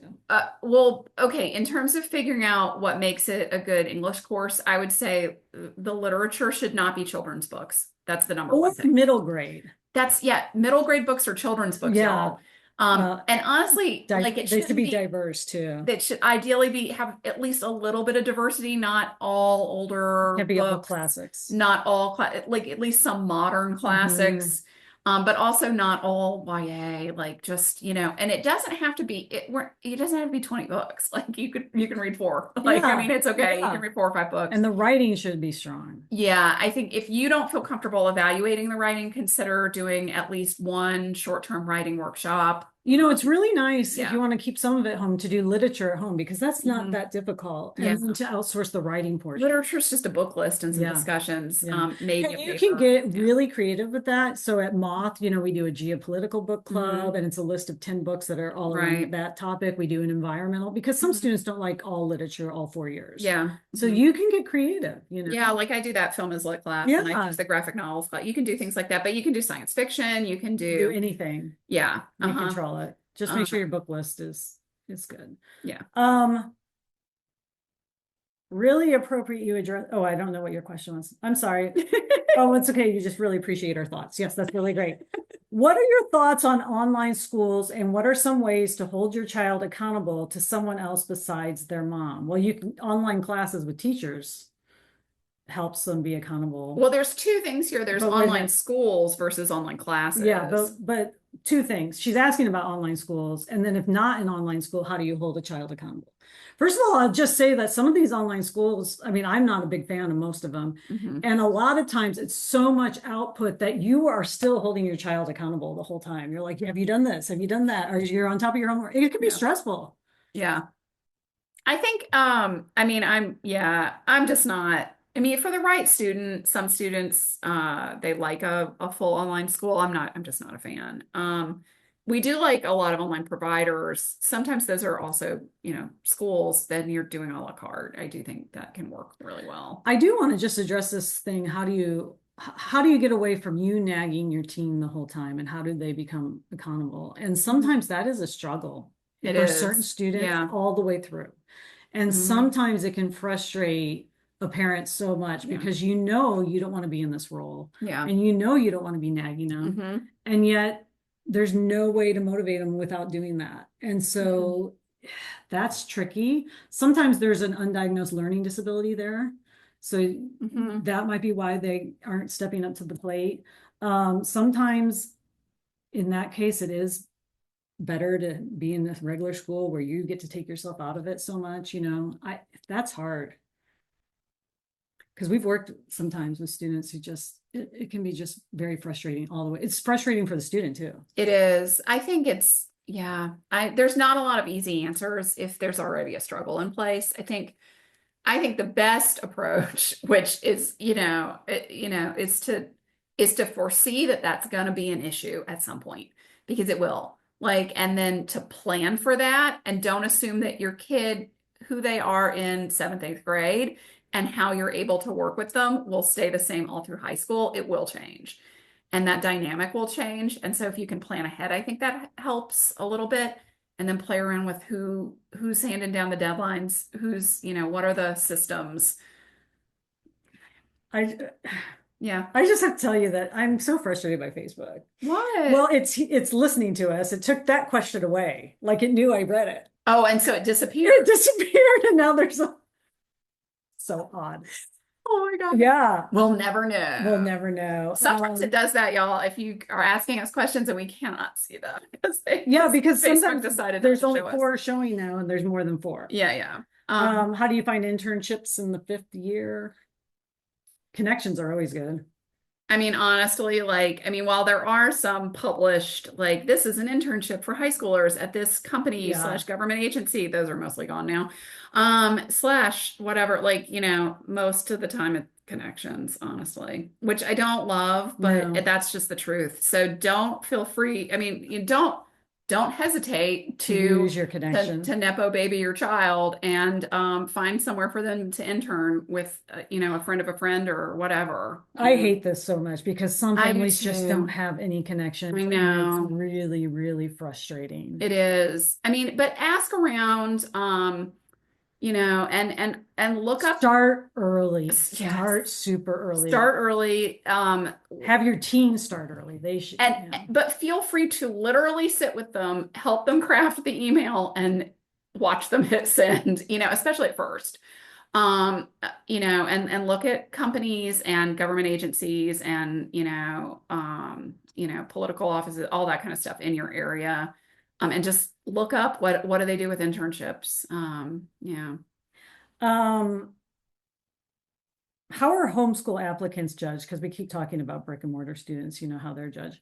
well, okay, in terms of figuring out what makes it a good English course, I would say the literature should not be children's books. That's the number Or one thing. middle grade. That's yeah, middle grade books or children's books, Yeah. y'all. And honestly, like it They should shouldn't be be diverse too. that should ideally be have at least a little bit of diversity, not all older Can't be all books, classics. not all like at least some modern Mhm. classics, but also not all YA, like just, and it doesn't have to be it doesn't have to be 20 books. Like you can read four. Like I Yeah, mean it's okay. You can yeah. read 4 or 5 books. And the writing should be strong. Yeah, I think if you don't feel comfortable evaluating the writing, consider doing at least one short-term writing workshop. You know, it's really nice if Yeah. you want to keep some of it home to do literature at home because that's not Hmm. that difficult. Yeah. And then to outsource the writing portion. Literature is just a book list and some Yeah. discussions, Yeah. maybe And a you can paper. get Yeah. really creative with that. So at Moth, we do a geopolitical book club Hmm. and it's a list of 10 books that are all around Right. that topic. We do an environmental because some Hmm. students don't like all literature all 4 years. Yeah. So Hmm. you can get creative. Yeah, like I do that film is lit class and I Yeah. teach the graphic novels class. You can do things like that, but you can do science fiction. You can Do do, anything. yeah. You Uh-huh. control it. Just make sure your book list is good. Yeah. Um, really appropriate you address. Oh, I don't know what your question was. I'm sorry. Oh, it's okay. You just really appreciate our thoughts. Yes, that's really great. What are your thoughts on online schools and what are some ways to hold your child accountable to someone else besides their mom? Well, you can online classes with teachers helps them be accountable. Well, there's two things here. There's But wait a online minute. schools versus online classes. Yeah, but two things. She's asking about online schools, and then if not an online school, how do you hold a child accountable? First of all, I'll just say that some of these online schools, I mean, I'm not a big fan of most of them. Hmm. And a lot of times it's so much output that you are still holding your child accountable the whole time. You're like, have you done this? Have you done that? Or you're on top of your homework. It can be Yeah. stressful. Yeah. I think, I mean, I'm just not, I mean, for the right student, some students, they like a full online school. I'm just not a fan. We do like a lot of online providers. Sometimes those are also, schools, then you're doing a la carte. I do think that can work really well. I do want to just address this thing. How do you get away from you nagging your teen the whole time and how do they become accountable? And Mhm. sometimes that is a struggle It for certain is. students Yeah. all the way through. And Hmm. sometimes it can frustrate a parent so much Yeah. because you don't want to be in this role Yeah. and you don't want to be nagging them. Hmm. And yet there's no way to motivate them without doing that. And Hmm. so that's tricky. Sometimes there's an undiagnosed learning disability there. So Hmm. that might be why they aren't stepping up to the plate. Sometimes in that case, it is better to be in this regular school where you get to take yourself out of it so much. That's hard because we've worked sometimes with students who it can be just very frustrating all the way. It's frustrating for the student too. It is. I think yeah, there's not a lot of easy answers if there's already a struggle in place. I think the best approach, which is, is to foresee that that's going to be an issue at some point because it will. Like, and then to plan for that and don't assume that your kid, who they are in seventh, eighth grade, and how you're able to work with them will stay the same all through high school. It will change and that dynamic will change. And so if you can plan ahead, I think that helps a little bit. And then play around with who's handing down the deadlines, what are the systems. I Yeah. I just have to tell you that I'm so frustrated by Facebook. What? Well, it's listening to us. It took that question away, like it knew I read it. Oh, and so it It disappeared. disappeared, and now there's so odd. Oh my God. Yeah, We'll never we'll know. never know. Sometimes it does that, y'all, if you are asking us questions and we cannot see them because Yeah, because Facebook sometimes decided not there's to only show us. four showing now, and there's more than four. Yeah, yeah. How do you find internships in the fifth year? Connections are always good. I mean, honestly, like, I mean, while there are some published, like, this is an internship for high schoolers at this company Yeah, slash government agency, those are mostly gone now. Slash whatever, like, most of the time it's connections, honestly, which I don't love, but no, that's just the truth. So don't feel free. I mean, you don't hesitate to to use your connection. nepo baby your child and find somewhere for them to intern with a friend of a friend or whatever. I hate this so much because some I do families just don't too. have any I connections, and it's know really, really frustrating. it is. I mean, but ask around, and look up. Start early. Yes, Start super early. start early. Have your teens start early. They should, And yeah. but feel free to literally sit with them, help them craft the email, and watch them hit send. Especially at first. And look at companies and government agencies and political offices, all that kind of stuff in your area. And just look up what do they do with internships. Yeah. Um, how are homeschool applicants judged? Because we keep talking about brick and mortar students, how they're judged.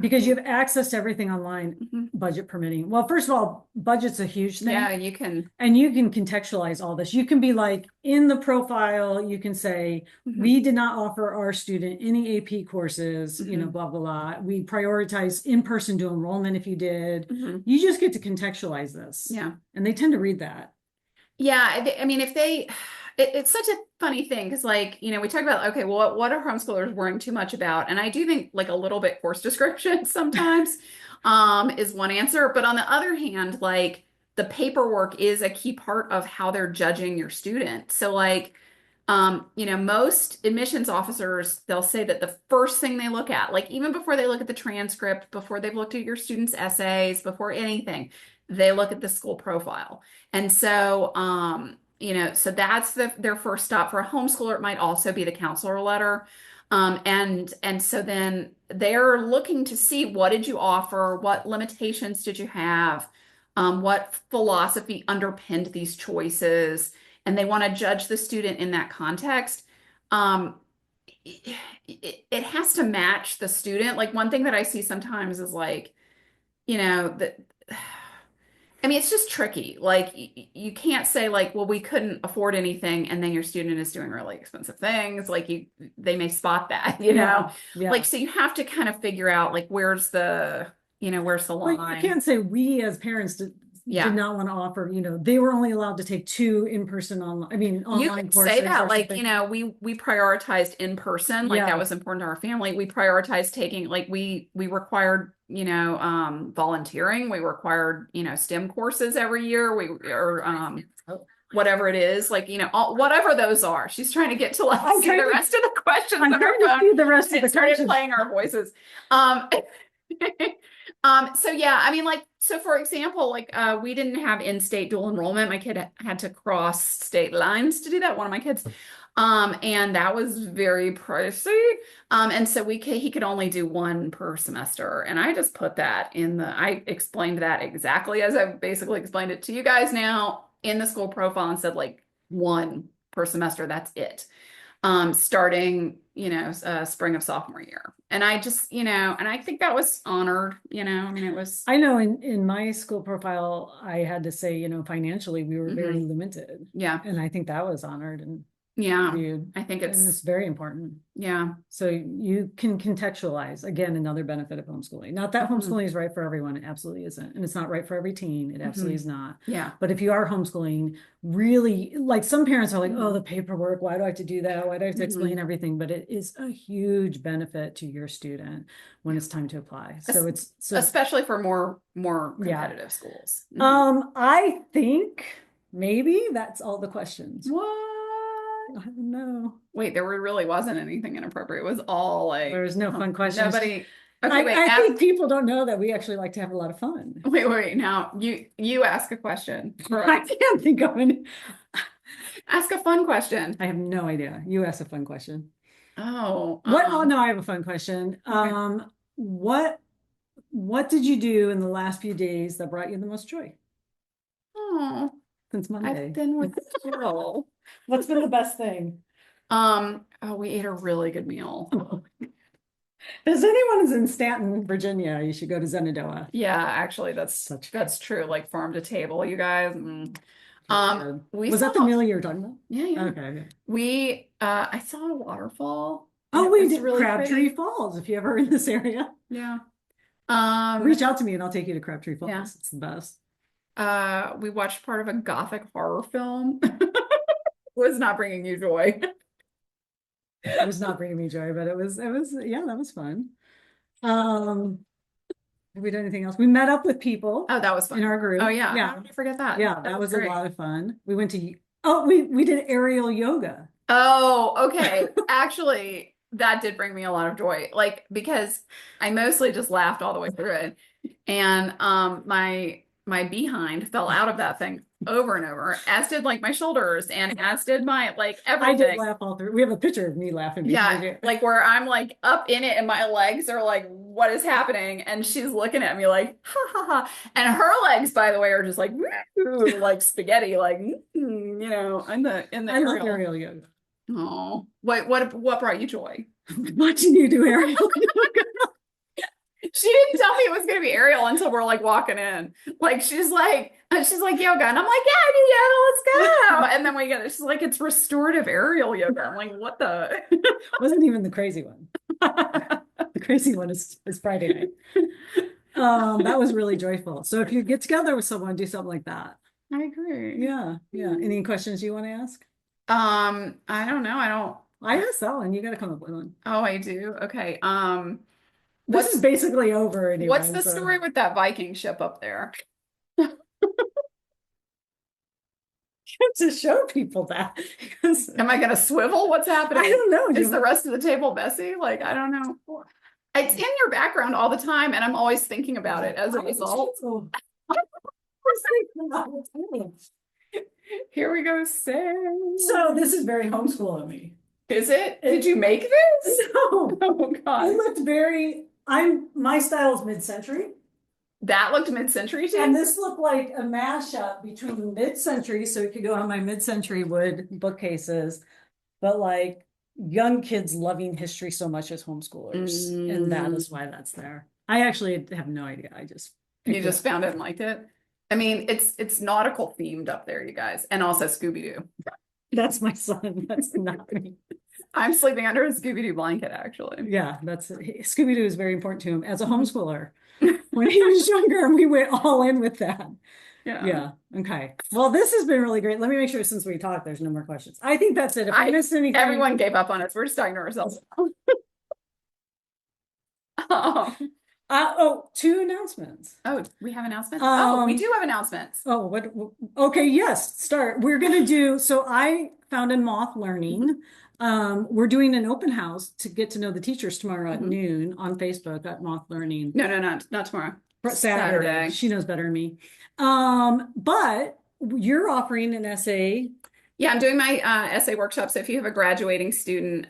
Because you have access to everything online, Mhm. budget permitting. Well, first of all, budget's a huge thing. Yeah, you can. And you can contextualize all this. You can be like in the profile, you can say, Mhm. we did not offer our student any AP courses, Mhm. blah, blah, blah. We prioritize in-person to enrollment if you did. Mhm. You just get to contextualize this. Yeah. And they tend to read that. Yeah, I mean, if it's such a funny thing because, like, we talk about, okay, well, what are homeschoolers worrying too much about? And I do think, like, a little bit course description sometimes is one answer. But on the other hand, like, the paperwork is a key part of how they're judging your student. So, like, most admissions officers, they'll say that the first thing they look at, like, even before they look at the transcript, before they've looked at your students' essays, before anything, they look at the school profile. And so, so that's their first stop. For a homeschooler, it might also be the counselor letter. And so then they're looking to see, what did you offer? What limitations did you have? What philosophy underpinned these choices? And they want to judge the student in that context. Um, it has to match the student. Like, one thing that I see sometimes is, like, that I mean, it's just tricky. Like, you can't say, like, well, we couldn't afford anything, and then your student is doing really expensive things. Like, they may spot that, Yeah. Like, Yeah. so you have to kind of figure out, like, where's the But you line? can't say we as parents did Yeah. not want to offer, they were only allowed to take two in-person online, I mean, You online could say courses that, or like, something. we prioritized in person, like that Yeah. was important to our family. We prioritized taking, like, we required, volunteering. We required, STEM courses every year. Or whatever it is, like, whatever those are. She's trying to get to, like, I'm see trying the to rest of the questions I'm on her trying to phone. see the rest of the It started questions. playing our voices. Um, so yeah, I mean, like, so for example, like, we didn't have in-state dual enrollment. My kid had to cross state lines to do that, one of my kids. And that was very pricey. And so he could only do one per semester. And I just put that I explained that exactly as I basically explained it to you guys now in the school profile, and said, like, one per semester, that's it. Starting, spring of sophomore year. And I just, and I think that was honored, I mean, it was. I know in my school profile, I had to say, financially, we were very Mhm. limited. Yeah. And I think that was honored and Yeah. viewed. I think And it's very important. yeah. So you can contextualize, again, another benefit of homeschooling. Not that Mhm. homeschooling is right for everyone. It absolutely isn't. And it's not right for every teen. It absolutely Mhm. is not. Yeah. But if you are homeschooling, really, like, some parents are like, oh, Mhm. the paperwork, why do I have to do that? Why do I have to explain Mhm. everything? But it is a huge benefit to your student when it's time to apply. So Especially for more yeah. competitive schools. Mhm. I think maybe that's all the questions. What? I don't know. Wait, there really wasn't anything inappropriate. It was all There like, was no fun questions. nobody. Okay, wait, I think people don't know that we actually like to have a lot of fun. wait. Now you ask a question. I can't think of any. Ask a fun question. I have no idea. You asked a fun question. Oh, What? Oh no, I have a fun question. okay. What did you do in the last few days that brought you the most joy Oh, since I've Monday? been with Jill. What's been the best thing? Oh, we ate a really good meal. If anyone is in Stanton, Virginia, you should go to Zenadua. Yeah, actually, Such that's true. Like farm to table, you guys. We Was that the saw, meal you were talking about? yeah, yeah. Okay. I saw a waterfall and Oh, it we was did really Crabtree pretty. Falls. If you ever in this area, Yeah. reach out to me and I'll take you to Crabtree Falls. Yeah. It's the best. We watched part of a gothic horror film. Was not bringing you joy. It was not bringing me joy, but yeah, that was fun. Um, have we done anything else? We met up with people Oh, that was fun. in our group. Oh yeah. Yeah. How did I forget that? Yeah, that was a great. lot of fun. We went to, oh, we did aerial yoga. Oh, okay. Actually, that did bring me a lot of joy. Like because I mostly just laughed all the way through it. And my behind fell out of that thing over and over, as did like my shoulders and as did my like I did everything. laugh all through. We have a picture of me laughing behind Yeah, you. like where I'm like up in it and my legs are like, what is happening? And she's looking at me like, ha ha ha. And her legs, by the way, are just like, like spaghetti, like, you know, in the I love aerial. aerial yoga. Oh, what brought you joy? Watching you do aerial yoga. She didn't tell me it was going to be aerial until we're like walking in. Like she's like yoga, and I'm like, yeah, I do yoga. Let's go. And then we get it. She's like, it's restorative aerial yoga. I'm like, what the? Wasn't even the crazy one. The crazy one is Friday night. That was really joyful. So if you get together with someone, do something like that. I agree. Yeah, yeah. Any questions you want to ask? I don't know. I don't. I asked that one. You got to come up with one. Oh, I do. Okay. This is basically over anyway. What's the so. story with that Viking ship up there? To show people that. Am I gonna swivel? What's happening? I don't know. Is the rest of the table messy? Like, I don't know. It's in your background all the time, and I'm always thinking about it as a result. Here we go, Sam. So this is very homeschool of me. Is it? Did you make this? No. Oh I God. looked my style is mid-century. That looked mid-century too? And this looked like a mashup between mid-century, so it could go on my mid-century wood bookcases, but like young kids loving history so much as homeschoolers. And that is why that's there. I actually have no idea. You just found it and liked it? I mean, it's nautical themed up there, you guys, and also Scooby-Doo. That's my son. That's not me. I'm sleeping under a Scooby-Doo blanket, actually. Yeah, Scooby-Doo is very important to him as a homeschooler. When he was younger, we went all in with that. Yeah. Okay. Well, this has been really great. Let me make sure since we talked, there's no more questions. I think that's it. If I missed anything. Everyone gave up on us. We're just talking to ourselves. Two announcements. Oh, we have announcements? We do have announcements. Okay, yes, start. We're going to do, so I found in Moth Learning, we're doing an open house to get to know the teachers tomorrow at noon on Facebook at Moth Learning. No, not tomorrow. Saturday. She knows better than me. But you're offering an essay. Yeah, I'm doing my essay workshop. So if you have a graduating student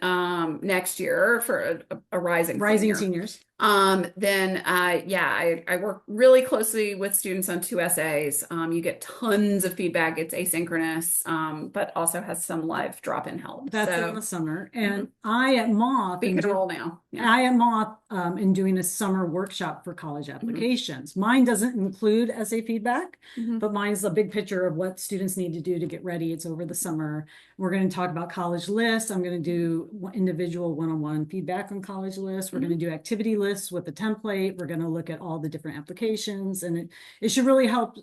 next year for a rising seniors, then I work really closely with students on 2 essays. You get tons of feedback. It's asynchronous, but also has some live drop-in help. That's in the summer. And I at Moth, you can roll now. Yeah. I at Moth am doing a summer workshop for college applications. Mine doesn't include essay feedback, but mine's a big picture of what students need to do to get ready. It's over the summer. We're going to talk about college lists. I'm going to do individual one-on-one feedback on college lists. We're going to do activity lists with the template. We're going to look at all the different applications, and it should really help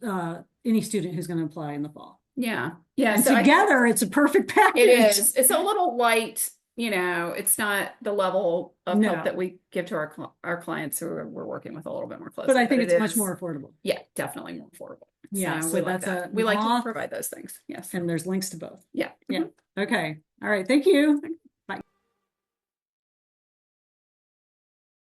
any student who's going to apply in the fall. Yeah. And so together, it's a perfect package. It is. It's a little light. It's not the level of help that we give to our clients who we're working with a little bit more closely. But I think it's much more affordable. Yeah, definitely more affordable. Yeah, So so we like that's that. a We like to moth, provide those things. Yes. and there's links to both. Yeah. Yeah. Okay. All right. Thank you.